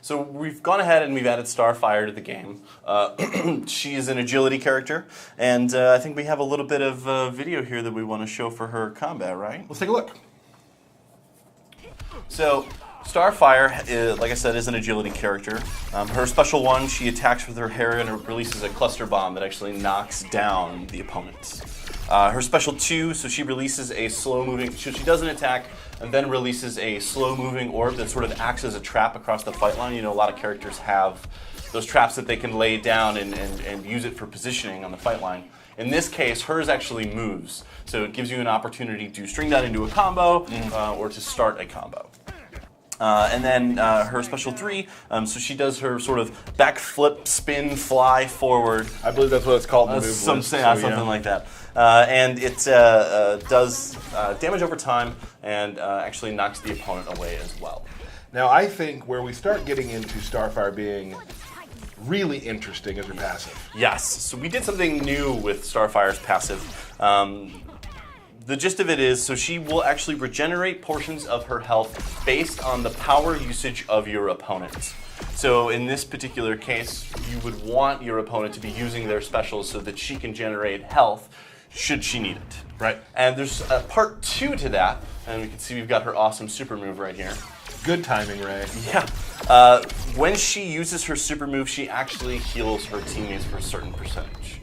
So we've gone ahead and we've added Starfire to the game. She is an agility character, and I think we have a little bit of video here that we want to show for her combat, right? Let's take a look. So Starfire, like I said, is an agility character. Her special one, she attacks with her hair and it releases a cluster bomb that actually knocks down the opponents. Her special 2, so she releases a slow-moving, she does an attack and then releases a slow-moving orb that sort of acts as a trap across the fight line. You know, a lot of characters have those traps that they can lay down and use it for positioning on the fight line. In this case, hers actually moves, so it gives you an opportunity to string that into a combo or to start a combo. And then her special 3, so she does her sort of backflip, spin, fly forward. I believe that's what it's called in the move Something list, like that. And it does damage over time and actually knocks the opponent away as well. Now, I think where we start getting into Starfire being really interesting is her passive. Yes, so we did something new with Starfire's passive. The gist of it is, so she will actually regenerate portions of her health based on the power usage of your opponent. So in this particular case, you would want your opponent to be using their specials so that she can generate health should she need it. Right. And there's a part 2 to that, and we can see we've got her awesome super move right here. Good timing, Ray. Yeah. When she uses her super move, she actually heals her teammates for a certain percentage.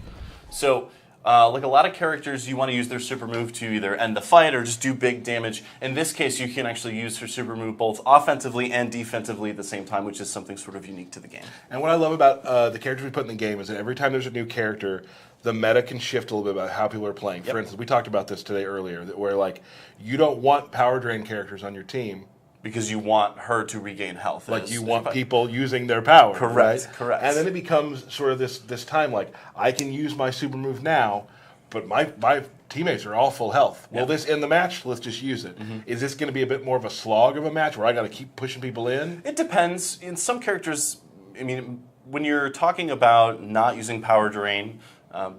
So, like a lot of characters, you want to use their super move to either end the fight or just do big damage. In this case, you can actually use her super move both offensively and defensively at the same time, which is something sort of unique to the game. And what I love about the characters we put in the game is that every time there's a new character, the meta can shift a little bit about how people are playing. For instance, we talked about this today earlier, where like you don't want power drain characters on your team. Because you want her to regain health. Like you want people using their power. Correct, right? correct. And then it becomes sort of this time like, I can use my super move now, but my teammates are all full health. Will this end the match? Let's just use it. Is this going to be a bit more of a slog of a match where I got to keep pushing people in? It depends. In some characters, I mean, when you're talking about not using power drain,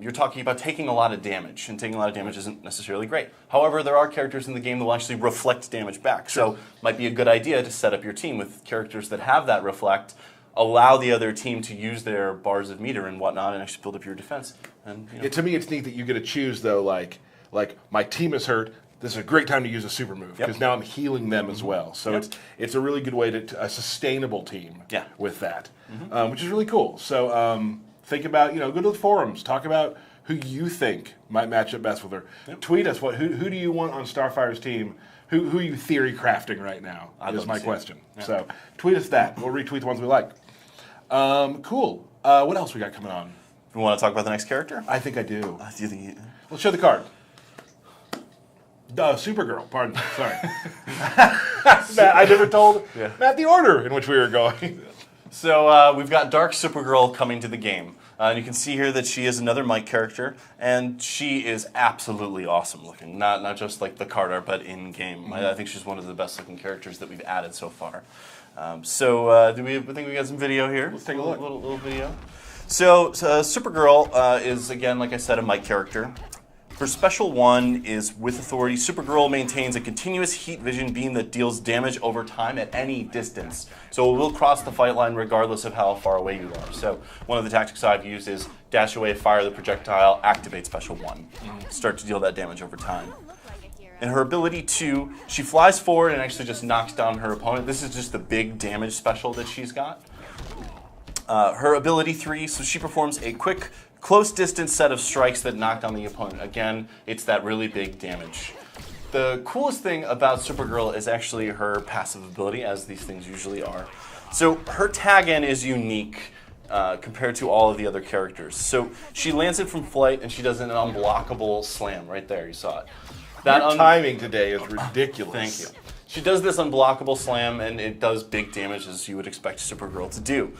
you're talking about taking a lot of damage, and taking a lot of damage isn't necessarily great. However, there are characters in the game that will actually reflect damage back. So it might be a good idea to set up your team with characters that have that reflect, allow the other team to use their bars of meter and whatnot, and actually build up your defense. And, you know. To me, it's neat that you get to choose, though, like my team is hurt, this is a great time to use a super move, because now I'm healing them as well. So it's a really good way to a sustainable team with that, which is really cool. So think about, go to the forums, talk about who you think might match up best with her. Tweet us, who do you want on Starfire's team? Who are you theory crafting right now? Is my question. So tweet us that. We'll retweet the ones we like. Cool. What else we got coming on? You want to talk about the next character? I think I do. Do you think Let's show the card. Supergirl, pardon. Sorry. Matt, I never told Matt the order in which we were going. So we've got Dark Supergirl coming to the game. And you can see here that she is another Mike character, and she is absolutely awesome looking. Not just like the card art, but in game. I think she's one of the best looking characters that we've added so far. Do we think we got some video here? Let's take a look. Little video. So Supergirl is, again, like I said, a Mike character. Her special 1 is with authority. Supergirl maintains a continuous heat vision beam that deals damage over time at any distance. So it will cross the fight line regardless of how far away you are. So one of the tactics I've used is dash away, fire the projectile, activate special 1. Start to deal that damage over time. In her ability 2, she flies forward and actually just knocks down her opponent. This is just the big damage special that she's got. Her ability 3, so she performs a quick, close distance set of strikes that knock down the opponent. Again, it's that really big damage. The coolest thing about Supergirl is actually her passive ability, as these things usually are. So her tag-in is unique compared to all of the other characters. So she lands it from flight and she does an unblockable slam right there. You saw it. Your timing today is ridiculous. Thank you. She does this unblockable slam, and it does big damage, as you would expect Supergirl to do.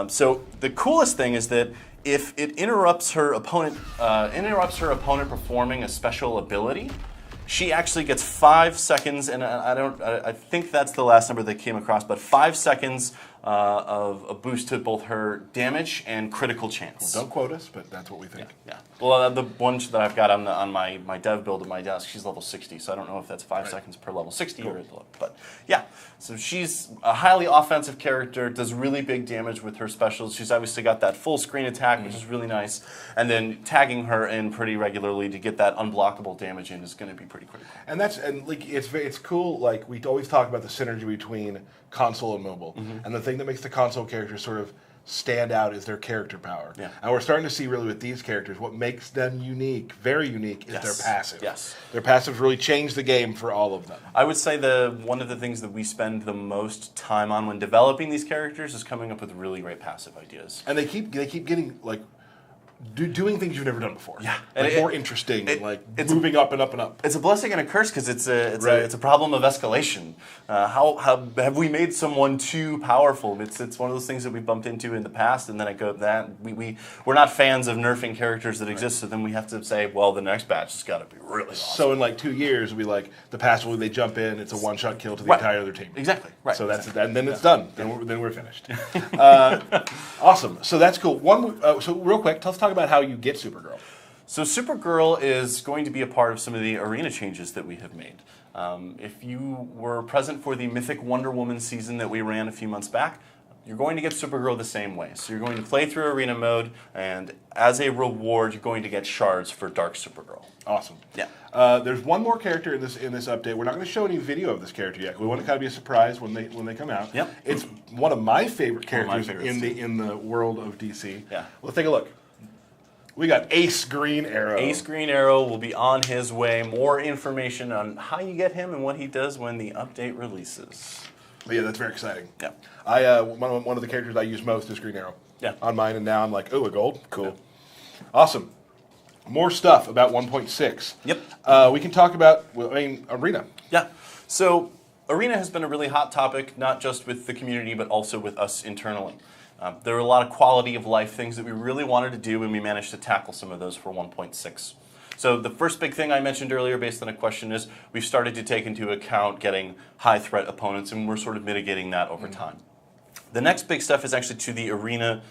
So the coolest thing is that if it interrupts her opponent performing a special ability, she actually gets 5 seconds, and I think that's the last number that came across, but 5 seconds of a boost to both her damage and critical chance. Well, don't quote us, but that's what we think. Yeah. Well, the one that I've got on my dev build at my desk, she's level 60, so I don't know if that's 5 seconds per level 60 or below. But yeah, so she's a highly offensive character, does really big damage with her specials. She's obviously got that full screen attack, which is really nice, and then tagging her in pretty regularly to get that unblockable damage in is going to be pretty critical. And like it's cool. Like we always talk about the synergy between console and mobile, and the thing that makes the console characters sort of stand out is their character power. Yeah. And we're starting to see really with these characters what makes them unique, very unique, is their passive. Yes. Their passives really change the game for all of them. I would say one of the things that we spend the most time on when developing these characters is coming up with really great passive ideas. And they keep getting like doing things you've never done before. Yeah, like more interesting, like moving up and up and up. It's a blessing and a curse because it's a problem of escalation. How have we made someone too powerful? It's one of those things that we bumped into in the past, and then we're not fans of nerfing characters that exist. So then we have to say, well, the next batch has got to be really awesome. So in like 2 years, it'll be like the pass where they jump in, it's a one-shot kill to the entire other team. Exactly. Right. So that's and then it's done. Then we're finished. Awesome. So that's cool. So real quick, let's talk about how you get Supergirl. So Supergirl is going to be a part of some of the arena changes that we have made. If you were present for the Mythic Wonder Woman season that we ran a few months back, you're going to get Supergirl the same way. So you're going to play through arena mode, and as a reward, you're going to get shards for Dark Supergirl. Awesome. Yeah. There's one more character in this update. We're not going to show any video of this character yet. We want to kind of be a surprise when they come out. Yep. It's one of my favorite characters in the world of DC. Yeah. Let's take a look. We got Ace Green Arrow. Ace Green Arrow will be on his way. More information on how you get him and what he does when the update releases. Yeah, that's very exciting. Yeah. One of the characters I use most is Green Arrow. Yeah. On mine, and now I'm like, oh, a gold? Cool. Yeah. Awesome. More stuff about 1.6. Yep. We can talk about, Arena. Yeah. So Arena has been a really hot topic, not just with the community, but also with us internally. There were a lot of quality of life things that we really wanted to do, and we managed to tackle some of those for 1.6. So the first big thing I mentioned earlier based on a question is we've started to take into account getting high threat opponents, and we're sort of mitigating that over time. The next big stuff is actually to the arena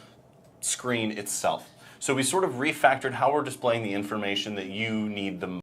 screen itself. So we sort of refactored how we're displaying the information that you need the most.